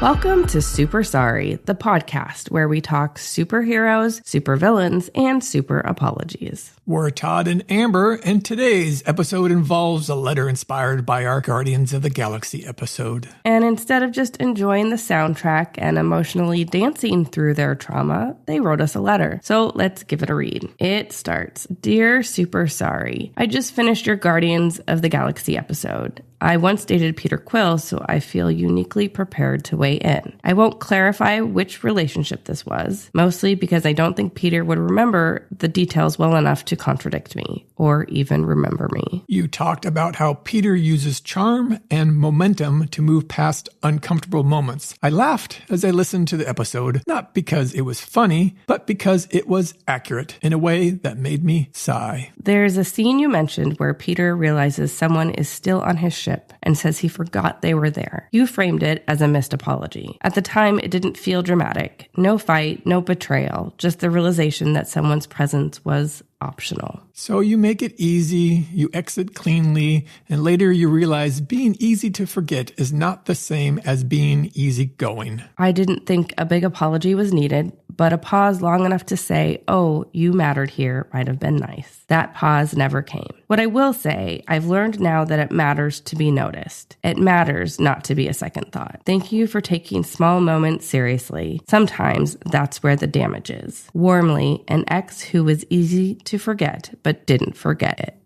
Welcome to Super Sorry, the podcast where we talk superheroes, supervillains, and super apologies. We're Todd and Amber, and today's episode involves a letter inspired by our Guardians of the Galaxy episode. And instead of just enjoying the soundtrack and emotionally dancing through their trauma, they wrote us a letter. So let's give it a read. It starts, Dear Super Sorry, I just finished your Guardians of the Galaxy episode. I once dated Peter Quill, so I feel uniquely prepared to weigh in. I won't clarify which relationship this was, mostly because I don't think Peter would remember the details well enough to contradict me, or even remember me. You talked about how Peter uses charm and momentum to move past uncomfortable moments. I laughed as I listened to the episode, not because it was funny, but because it was accurate in a way that made me sigh. There's a scene you mentioned where Peter realizes someone is still on his ship and says he forgot they were there. You framed it as a missed apology. At the time, it didn't feel dramatic. No fight, no betrayal, just the realization that someone's presence was optional. So you make it easy, you exit cleanly, and later you realize being easy to forget is not the same as being easygoing. I didn't think a big apology was needed, but a pause long enough to say, oh, you mattered here might have been nice. That pause never came. What I will say, I've learned now that it matters to be noticed. It matters not to be a second thought. Thank you for taking small moments seriously. Sometimes that's where the damage is. Warmly, an ex who was easy to forget, but didn't forget it.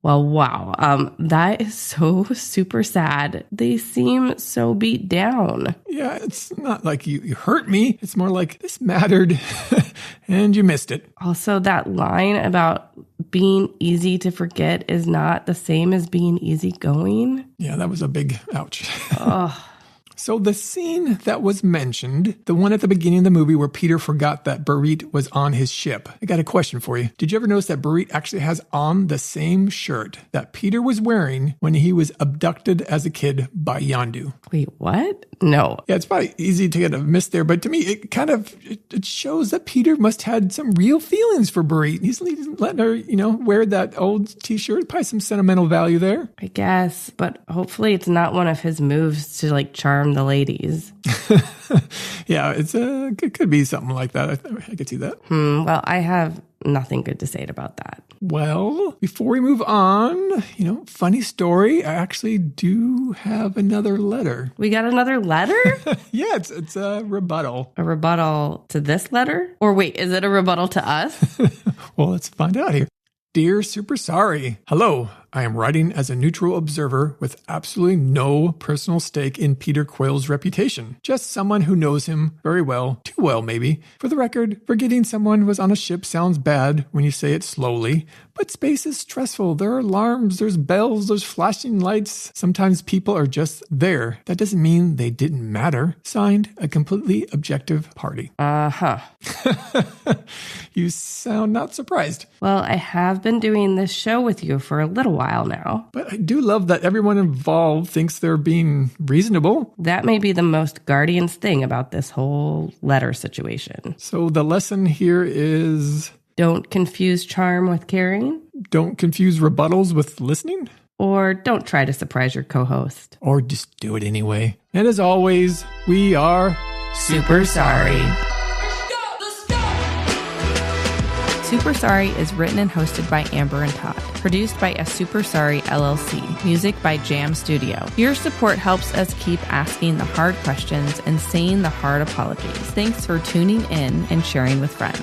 Well, wow. That is so super sad. They seem so beat down. Yeah, it's not like you hurt me. It's more like this mattered and you missed it. Also, that line about being easy to forget is not the same as being easygoing. Yeah, that was a big ouch. Ugh. So the scene that was mentioned, the one at the beginning of the movie where Peter forgot that Barit was on his ship. I got a question for you. Did you ever notice that Barit actually has on the same shirt that Peter was wearing when he was abducted as a kid by Yondu? Wait, what? No. Yeah, it's probably easy to get a miss there, but to me, it kind of it shows that Peter must have had some real feelings for Barit. He's letting her, wear that old t-shirt. Probably some sentimental value there. I guess, but hopefully it's not one of his moves to charm the ladies. Yeah, it could be something like that. I could see that. Well, I have nothing good to say about that. Well, before we move on, funny story. I actually do have another letter. We got another letter? Yeah, it's a rebuttal. A rebuttal to this letter? Or wait, is it a rebuttal to us? Well, let's find out here. Dear Super Sorry. Hello. I am writing as a neutral observer with absolutely no personal stake in Peter Quill's reputation. Just someone who knows him very well, too well maybe. For the record, forgetting someone was on a ship sounds bad when you say it slowly, but space is stressful. There are alarms, there's bells, there's flashing lights. Sometimes people are just there. That doesn't mean they didn't matter. Signed, a completely objective party. Uh-huh. You sound not surprised. Well, I have been doing this show with you for a little while now. But I do love that everyone involved thinks they're being reasonable. That may be the most Guardians thing about this whole letter situation. So the lesson here is... Don't confuse charm with caring. Don't confuse rebuttals with listening. Or don't try to surprise your co-host. Or just do it anyway. And as always, we are super sorry. Super Sorry is written and hosted by Amber and Todd. Produced by A Super Sorry LLC. Music by Jam Studio. Your support helps us keep asking the hard questions and saying the hard apologies. Thanks for tuning in and sharing with friends.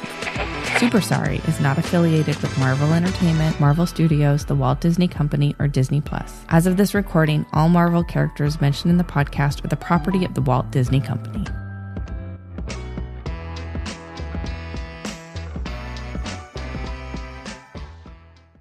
Super Sorry is not affiliated with Marvel Entertainment, Marvel Studios, the Walt Disney Company, or Disney+. As of this recording, all Marvel characters mentioned in the podcast are the property of the Walt Disney Company.